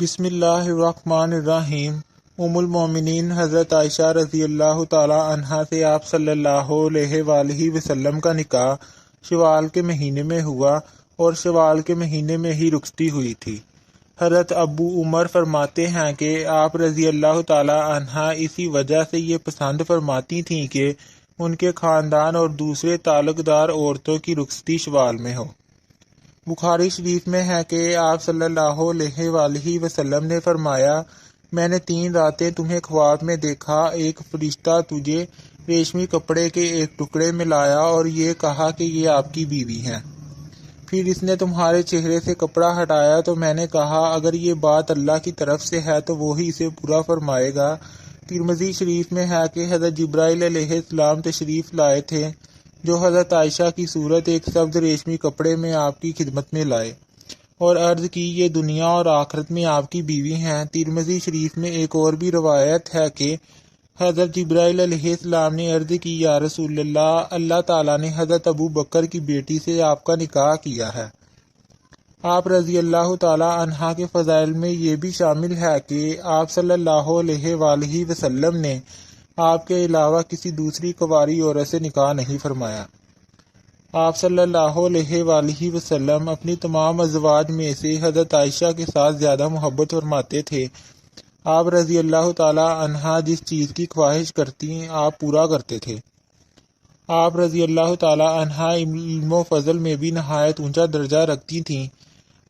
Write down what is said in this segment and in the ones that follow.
بسم اللہ الرحمن الرحیم۔ ام المومنین حضرت عائشہ رضی اللہ تعالی عنہا سے آپ صلی اللہ علیہ وآلہ وسلم کا نکاح شوال کے مہینے میں ہوا اور شوال کے مہینے میں ہی رخصتی ہوئی تھی۔ حضرت ابو عمر فرماتے ہیں کہ آپ رضی اللہ تعالی عنہا اسی وجہ سے یہ پسند فرماتی تھیں کہ ان کے خاندان اور دوسرے تعلق دار عورتوں کی رخصتی شوال میں ہو۔ بخاری شریف میں ہے کہ آپ صلی اللہ علیہ وآلہ وسلم نے فرمایا، میں نے 3 راتیں تمہیں خواب میں دیکھا، ایک فرشتہ تجھے ریشمی کپڑے کے ایک ٹکڑے میں لایا اور یہ کہا کہ یہ آپ کی بیوی ہیں۔ پھر اس نے تمہارے چہرے سے کپڑا ہٹایا تو میں نے کہا اگر یہ بات اللہ کی طرف سے ہے تو وہی اسے پورا فرمائے گا۔ ترمذی شریف میں ہے کہ حضرت جبرائیل علیہ السلام تشریف لائے تھے جو حضرت عائشہ کی صورت ایک سبز ریشمی کپڑے میں آپ کی خدمت میں لائے اور عرض کی یہ دنیا اور آخرت میں آپ کی بیوی ہیں۔ ترمذی شریف میں ایک اور بھی روایت ہے کہ حضرت جبرائیل علیہ السلام نے عرض کی یا رسول اللہ، اللہ تعالیٰ نے حضرت ابو بکر کی بیٹی سے آپ کا نکاح کیا ہے۔ آپ رضی اللہ تعالی عنہ کے فضائل میں یہ بھی شامل ہے کہ آپ صلی اللہ علیہ وآلہ وسلم نے آپ کے علاوہ کسی دوسری کنواری عورت سے نکاح نہیں فرمایا۔ آپ صلی اللہ علیہ وآلہ وسلم اپنی تمام ازواج میں سے حضرت عائشہ کے ساتھ زیادہ محبت فرماتے تھے۔ آپ رضی اللہ تعالی عنہا جس چیز کی خواہش کرتی آپ پورا کرتے تھے۔ آپ رضی اللہ تعالی عنہا علم و فضل میں بھی نہایت اونچا درجہ رکھتی تھیں۔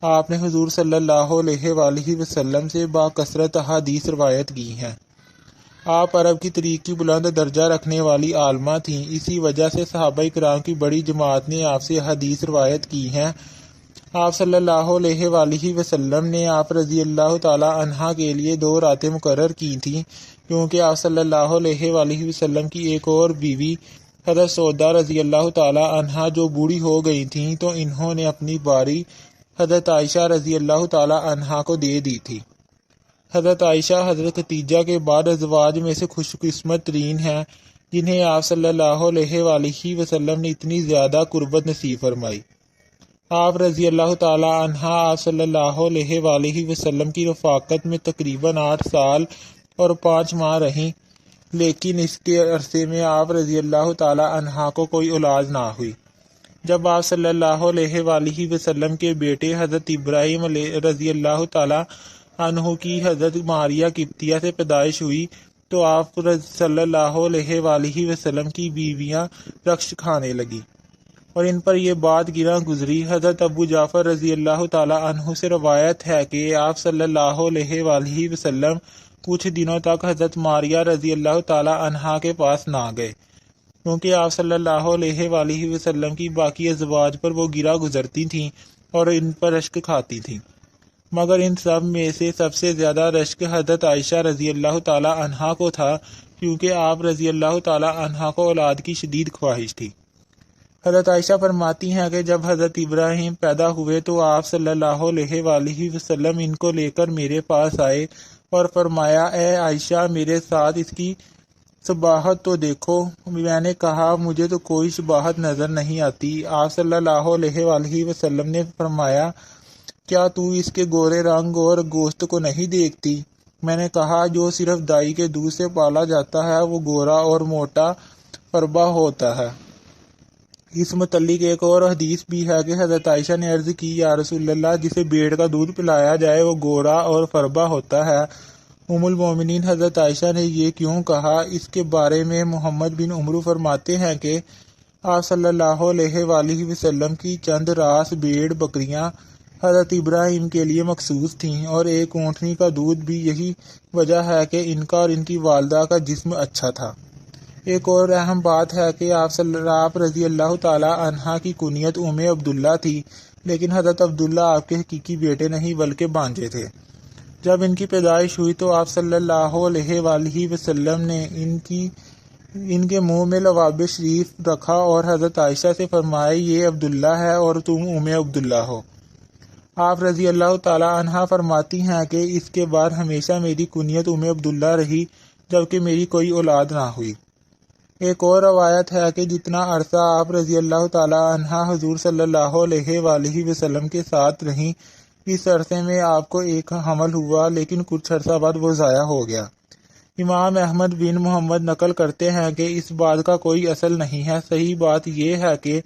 آپ نے حضور صلی اللہ علیہ وآلہ وسلم سے باکثرت احادیث روایت کی ہیں۔ آپ عرب کی تاریخ کی بلند درجہ رکھنے والی عالمہ تھیں، اسی وجہ سے صحابہ کرام کی بڑی جماعت نے آپ سے حدیث روایت کی ہیں۔ آپ صلی اللہ علیہ وآلہ وسلم نے آپ رضی اللہ تعالی عنہ کے لیے 2 راتیں مقرر کی تھیں کیونکہ آپ صلی اللہ علیہ وآلہ وسلم کی ایک اور بیوی حضرت سودا رضی اللہ تعالی عنہ جو بوڑھی ہو گئی تھیں تو انہوں نے اپنی باری حضرت عائشہ رضی اللہ تعالی عنہ کو دے دی تھی۔ حضرت عائشہ حضرت خدیجہ کے بعد ازواج میں سے خوش قسمت ترین ہیں جنہیں آپ صلی اللہ علیہ وآلہ وسلم نے اتنی زیادہ قربت نصیب فرمائی۔ آپ رضی اللہ تعالی عنہ آپ صلی اللہ علیہ وآلہ وسلم کی رفاقت میں تقریباً 8 سال اور 5 ماہ رہیں، لیکن اس کے عرصے میں آپ رضی اللہ تعالی عنہ کو کوئی اولاد نہ ہوئی۔ جب آپ صلی اللہ علیہ وآلہ وسلم کے بیٹے حضرت ابراہیم رضی اللہ تعالی عنہ کی حضرت ماریہ قبطیہ سے پیدائش ہوئی تو آپ صلی اللہ علیہ وآلہ وسلم کی بیویاں رقص کھانے لگی اور ان پر یہ بات گراں گزری۔ حضرت ابو جعفر رضی اللہ تعالی عنہ سے روایت ہے کہ آپ صلی اللہ علیہ وآلہ وسلم کچھ دنوں تک حضرت ماریہ رضی اللہ تعالی عنہ کے پاس نہ گئے کیونکہ آپ صلی اللہ علیہ وآلہ وسلم کی باقی ازواج پر وہ گرا گزرتی تھیں اور ان پر رشک کھاتی تھیں، مگر ان سب میں سے سب سے زیادہ رشک حضرت عائشہ رضی اللہ تعالی عنہا کو تھا کیونکہ آپ رضی اللہ تعالی عنہا کو اولاد کی شدید خواہش تھی۔ حضرت عائشہ فرماتی ہیں کہ جب حضرت ابراہیم پیدا ہوئے تو آپ صلی اللہ علیہ وآلہ وسلم ان کو لے کر میرے پاس آئے اور فرمایا اے عائشہ میرے ساتھ اس کی شباہت تو دیکھو۔ میں نے کہا مجھے تو کوئی شباہت نظر نہیں آتی۔ آپ صلی اللہ علیہ وآلہ وسلم نے فرمایا کیا تو اس کے گورے رنگ اور گوشت کو نہیں دیکھتی؟ میں نے کہا جو صرف دائی کے دودھ سے پالا جاتا ہے وہ گورا اور موٹا فربا ہوتا ہے۔ اس متعلق ایک اور حدیث بھی ہے کہ حضرت عائشہ نے عرض کی یا رسول اللہ جسے بھیڑ کا دودھ پلایا جائے وہ گورا اور فربا ہوتا ہے۔ ام المومنین حضرت عائشہ نے یہ کیوں کہا؟ اس کے بارے میں محمد بن عمرو فرماتے ہیں کہ آپ صلی اللہ علیہ وآلہ وسلم کی چند راس بھیڑ بکریاں حضرت ابراہیم کے لیے مخصوص تھیں اور ایک اونٹنی کا دودھ بھی یہی وجہ ہے کہ ان کا اور ان کی والدہ کا جسم اچھا تھا۔ ایک اور اہم بات ہے کہ آپ رضی اللہ تعالی عنہ کی کنیت ام عبداللہ تھی، لیکن حضرت عبداللہ آپ کے حقیقی بیٹے نہیں بلکہ بانجے تھے۔ جب ان کی پیدائش ہوئی تو آپ صلی اللہ علیہ وآلہ وسلم نے ان کے منہ میں لواب شریف رکھا اور حضرت عائشہ سے فرمایا یہ عبداللہ ہے اور تم ام عبداللہ ہو۔ آپ رضی اللہ تعالی عنہ فرماتی ہیں کہ اس کے بعد ہمیشہ میری کنیت ام عبداللہ رہی جبکہ میری کوئی اولاد نہ ہوئی۔ ایک اور روایت ہے کہ جتنا عرصہ آپ رضی اللہ تعالی عنہ حضور صلی اللہ علیہ وآلہ وسلم کے ساتھ رہیں اس عرصے میں آپ کو ایک حمل ہوا، لیکن کچھ عرصہ بعد وہ ضائع ہو گیا۔ امام احمد بن محمد نقل کرتے ہیں کہ اس بات کا کوئی اصل نہیں ہے۔ صحیح بات یہ ہے کہ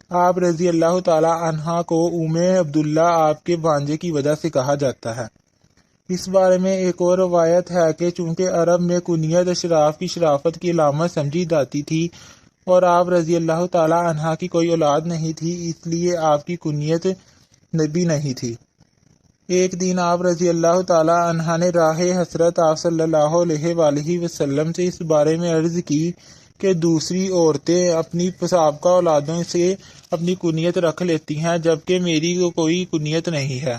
آپ رضی اللہ تعالی عنہ کو ام عبداللہ آپ کے بھانجے کی وجہ سے کہا جاتا ہے۔ اس بارے میں ایک اور روایت ہے کہ چونکہ عرب میں کنیت اشراف کی شرافت کی علامت سمجھی جاتی تھی اور آپ رضی اللہ تعالی عنہ کی کوئی اولاد نہیں تھی، اس لیے آپ کی کنیت نبی نہیں تھی۔ ایک دن آپ رضی اللہ تعالی عنہ نے راہ حضرت آپ صلی اللہ علیہ وآلہ وسلم سے اس بارے میں عرض کی کہ دوسری عورتیں اپنی سابقہ اولادوں سے اپنی کنیت رکھ لیتی ہیں، جبکہ میری کوئی کنیت نہیں ہے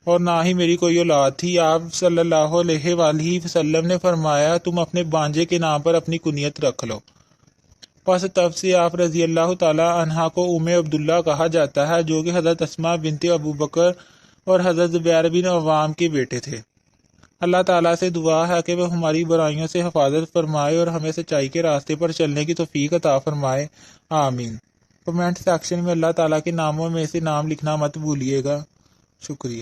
اور نہ ہی میری کوئی اولاد تھی۔ آپ صلی اللہ علیہ وآلہ وسلم نے فرمایا، تم اپنے بانجے کے نام پر اپنی کنیت رکھ لو۔ پس تب سے آپ رضی اللہ تعالی عنہ کو ام عبداللہ کہا جاتا ہے، جو کہ حضرت اسماء بنت ابو بکر اور حضرت زبیر بن عوام کے بیٹے تھے۔ اللہ تعالیٰ سے دعا ہے کہ وہ ہماری برائیوں سے حفاظت فرمائے اور ہمیں سچائی کے راستے پر چلنے کی توفیق عطا فرمائے، آمین۔ کمنٹ سیکشن میں اللہ تعالیٰ کے ناموں میں سے نام لکھنا مت بھولیے گا۔ شکریہ۔